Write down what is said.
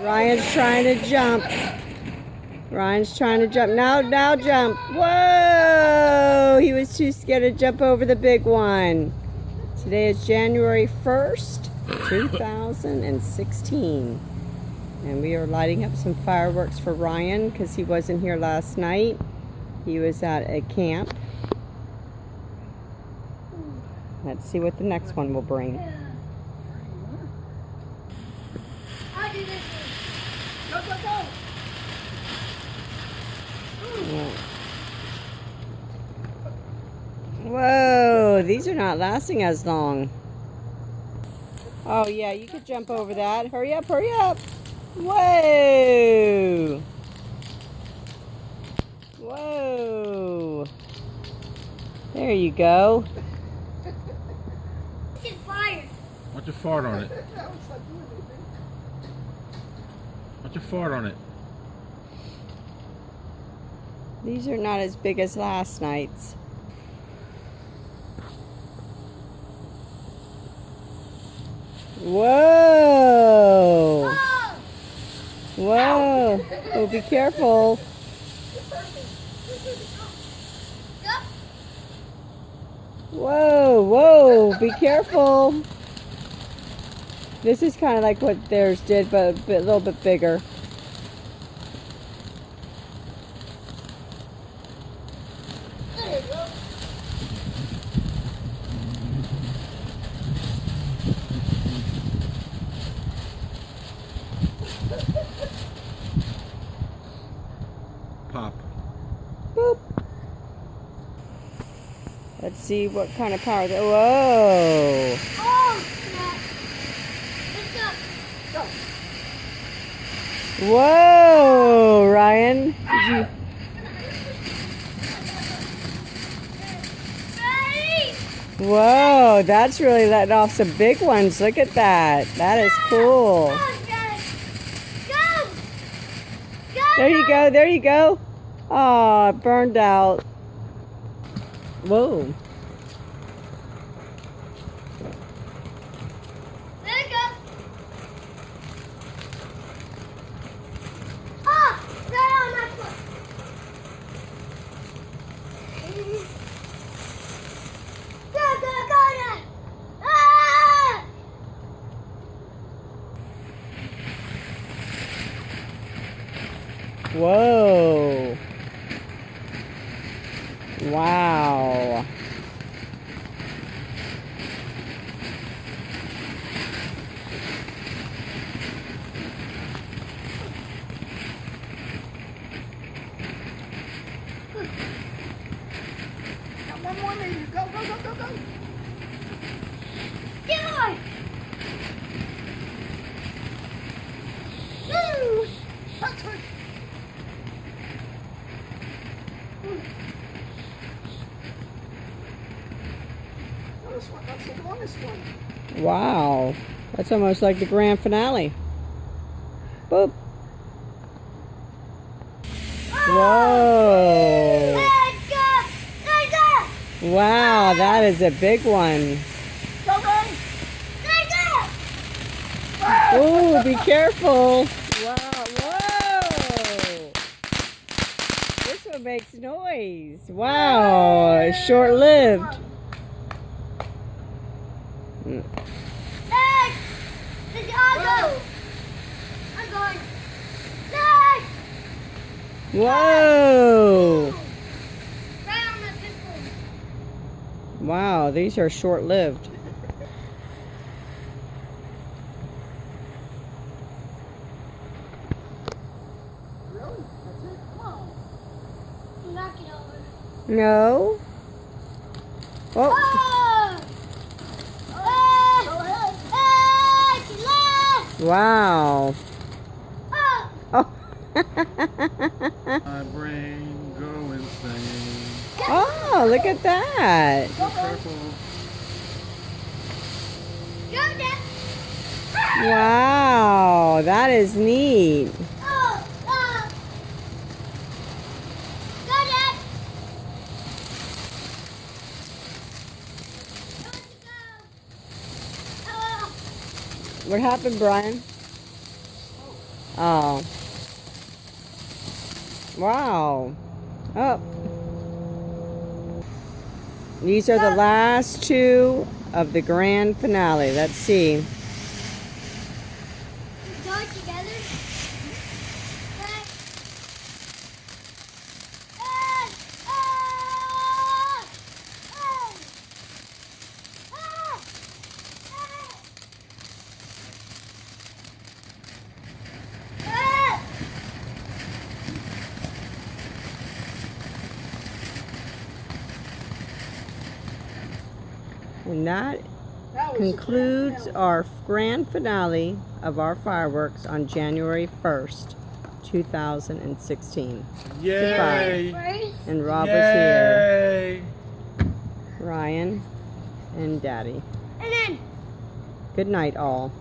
Ryan's trying to jump. Ryan's trying to jump. Now jump. Whoa! He was too scared to jump over the big one. Today is January 1st, 2016. And we are lighting up some fireworks for Ryan because he wasn't here last night. He was at a camp. Let's see what the next one will bring. I'll do this one. Go, go, go. Whoa, these are not lasting as long. Oh yeah, you could jump over that. Hurry up, hurry up. Whoa. Whoa. There you go. This is fire. Why don't you fart on it? Why don't you fart on it? These are not as big as last night's. Whoa! Oh. Whoa! Oh, be careful. Whoa, whoa, be careful. This is kind of like what theirs did, but a little bit bigger. There you go. Pop. Boop. Let's see what kind of power that. Whoa! Oh, snap. Let's go. Go. Whoa, Ryan. Did you? Ready? Whoa, that's really letting off some big ones. Look at that. That is cool. Go, guys. Go. Go. There you go. There you go. Oh, it burned out. Whoa. There you go. Oh, right on that foot. Go, go, go, go. Ah! Whoa. Wow. Got one more lady. Go, go, go, go, go. Get on. Woo. Touch her. This one, that's the longest one. Wow. That's almost like the grand finale. Boop. Whoa. Let's go. Let's go. Wow, that is a big one. Go, Ray. Let's go. Oh, be careful. Wow, whoa. This one makes noise. Wow, it's short-lived. Let's go. I'm going. Let's. Whoa. Right on the pistol. Wow, these are short-lived. Really? That's it? Whoa. Knock it over. No. Oh, Oh! Go ahead. Left. wow. Oh. Oh. My brain go insane. Oh, look at that. Be careful. Go, Dad. Wow, that is neat. Oh. Go, Dad. Go. What happened, Brian? Oh. Wow. Oh. These are the last two of the grand finale. Let's see. Go together. And that That was concludes our grand finale of our fireworks on January 1st, 2016. Yay! first. And Rob was here. Yay! Ryan and Daddy. And then Good night, all.